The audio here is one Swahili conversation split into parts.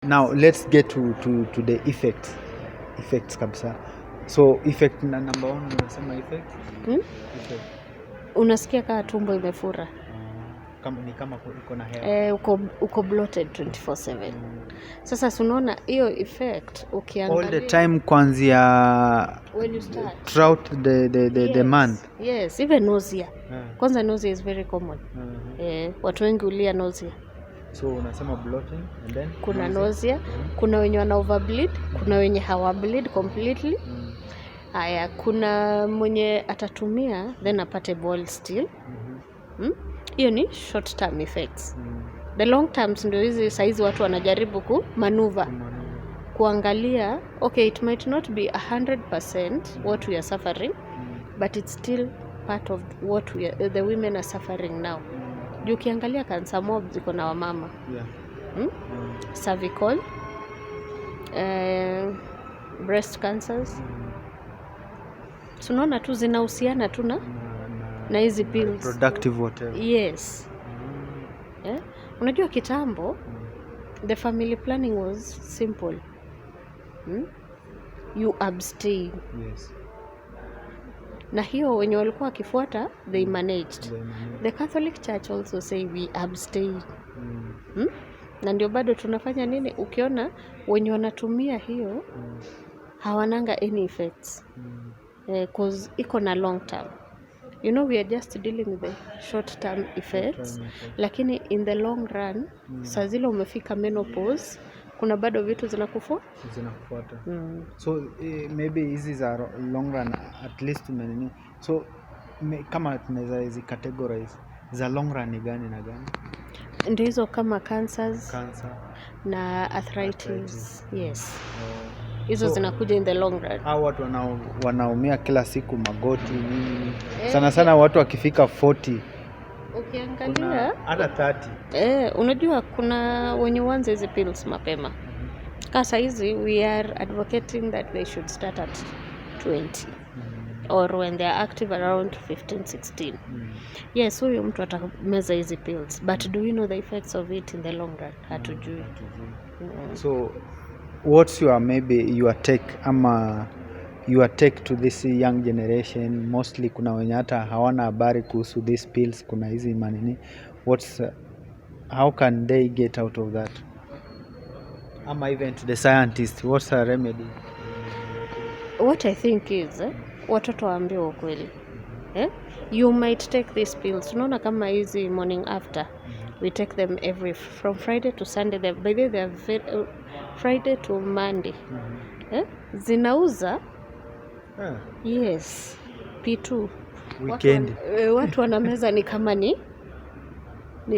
Now let's get to the effects kabisa. So effect na number 1 unasema effect? Effect. Unasikia kama tumbo imefura. Ni kama uko na hair. Uko bloated 24/7. Sasa si unaona hiyo effect ukiangalia all the time kuanzia when you start throughout the month. Yes, even nausea. Kwanza nausea is very common. Watu wengi ulia nausea. So unasema bloating and then kuna nausea, kuna wenye wana overbleed, kuna wenye hawa bleed completely. Haya, kuna mwenye atatumia then apate ball still. Hiyo ni short term effects. The long terms ndio hizi saizi watu wanajaribu maneuver kuangalia, okay, it might not be 100% what we are suffering, but it's still part of what the women are suffering now. Juu ukiangalia cancer mob ziko na wamama. Cervical, breast cancers. Tunaona tu zinahusiana tu na hizi pills. Productive whatever. Yes. Unajua kitambo the family planning was simple. You abstain. Yes. Na hiyo wenye walikuwa wakifuata they managed. The Catholic Church also say we abstain. Na ndio bado tunafanya nini? Ukiona wenye wanatumia hiyo hawananga any effects. Cause iko na long term. You know, we are just dealing with the short term effects. Lakini in the long run, saa zile umefika menopause, kuna bado vitu zinakufuata. So maybe hizi za long run at least tumenini. So kama tunaweza hizi categorize za long run ni gani na gani? Ndio hizo kama cancer na arthritis. Yes. Hizo zinakuja in the long run. Hao watu wanaumia kila siku magoti nini. Sana watu wakifika 40. Ukiangalia hata 30. Unajua kuna wenye wanze hizi pills mapema. Kasa hizi we are advocating that they should start at 20 or when they are active around 15-16. Yes, huyo mtu atameza hizi pills, but do we know the effects of it in the long run? Hatujui. So what's your take to this young generation? Mostly kuna wenye hata hawana habari kuhusu these pills, kuna hizi manini. How can they get out of that? Ama even to the scientists, what's a remedy? What I think is watoto waambiwe ukweli. You might take these pills. Unaona kama hizi morning after. We take them from Friday to Sunday. By the way, they are Friday to Monday. Zinauza. Yes. P2. Weekend. Watu wanameza ni kama ni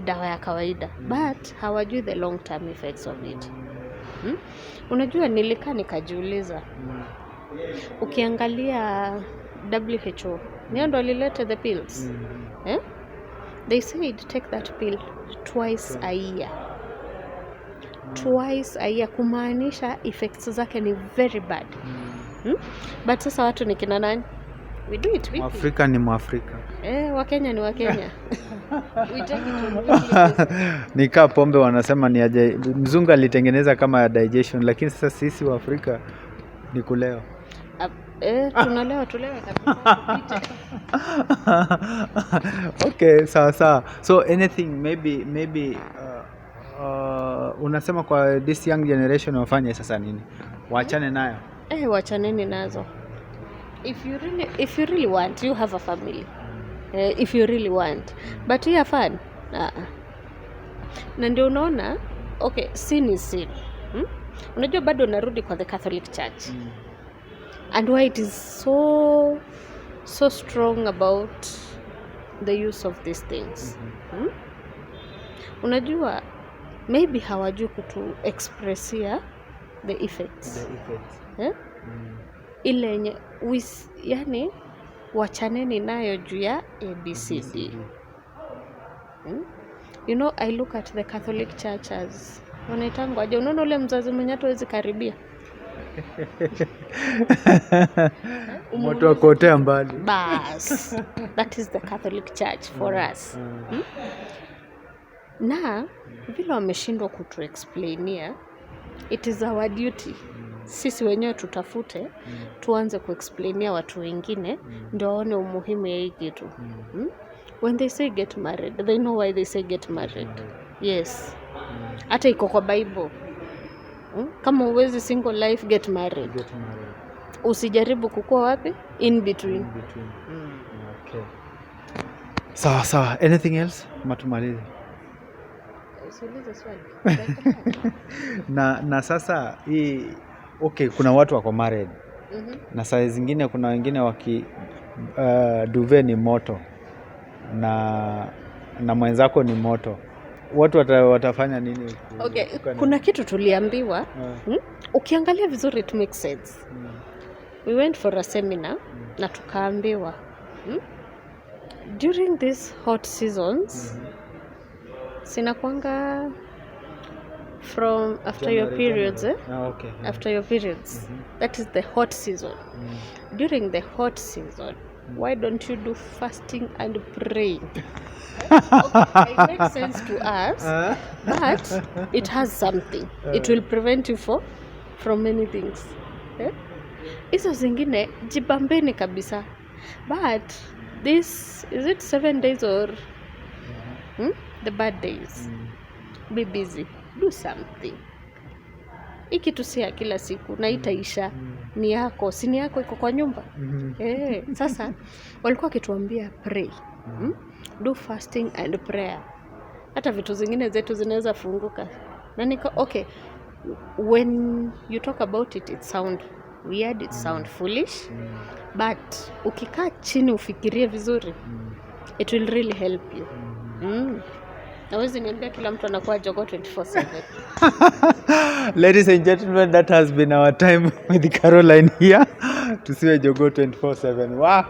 dawa ya kawaida. But hawajui the long term effects of it. Unajua nilikaa nikajiuliza. Ukiangalia WHO, ndio ndo alileta the pills. They said take that pill twice a year. Twice a year, kumaanisha effects zake ni very bad. But sasa watu ni kina nani? We do it weekly. Mwafrika ni Mwafrika. Wakenya ni Wakenya. Nika pombe wanasema ni aje, mzungu alitengeneza kama digestion, lakini sasa sisi wa Afrika ni kulewa. Tunalewa kabisa. Okay, sawa. So anything maybe unasema kwa this young generation wafanye sasa nini? Waachane nayo. Waachaneni nazo. If you really want, you have a family. If you really want. But you have fun. Na ndio unaona, okay, sin is sin. Unajua bado narudi kwa the Catholic Church. And why it is so strong about the use of these things. Unajua maybe hawajui kutu expressia the effects. Ile yenye yani wachaneni nayo juu ya ABCD. You know, I look at the Catholic Church as wanaitangu aje, unaona ule mzazi mwenye hatuwezi karibia. Moto akotea mbali. Bas. That is the Catholic Church for us. Na vile wameshindwa kutu explainia It is our duty sisi wenyewe tutafute, tuanze kuexplainia watu wengine ndio waone umuhimu ya hii kitu. When they say get married, they know why they say get married. Yes. Hata iko kwa Bible. Kama uwezi single life, get married. Usijaribu kukua wapi? In between. Okay. Sawa. Anything else? Matumalize. Usiulize swali. na sasa hii okay, kuna watu wako married. Na saa zingine kuna wengine waki duve ni moto na mwenzako ni moto. Watu watafanya nini? Okay, kuna kitu tuliambiwa. Ukiangalia vizuri it makes sense. We went for a seminar na tukaambiwa during these hot seasons sinakwanga from after January, your periods okay. After your periods that is the hot season. During the hot season, why don't you do fasting and praying? Okay, it makes sense to us, but it has something. It will prevent you from many things. Hizo zingine jibambeni kabisa, but this is it 7 days or the bad days. Be busy, do something. Hiki tu si ya kila siku na itaisha. Ni yako, si ni yako, iko kwa nyumba. Sasa walikuwa kituambia pray, do fasting and prayer. Hata vitu zingine zetu zinaweza funguka. Na niko okay, when you talk about it, it sound weird, it sound foolish, but ukikaa chini ufikirie vizuri, it will really help you. Nawezi niambia kila mtu anakuwa jogoo 24/7. Ladies and gentlemen, that has been our time with Caroline here. Tusiwe jogoo 24/7. Wow.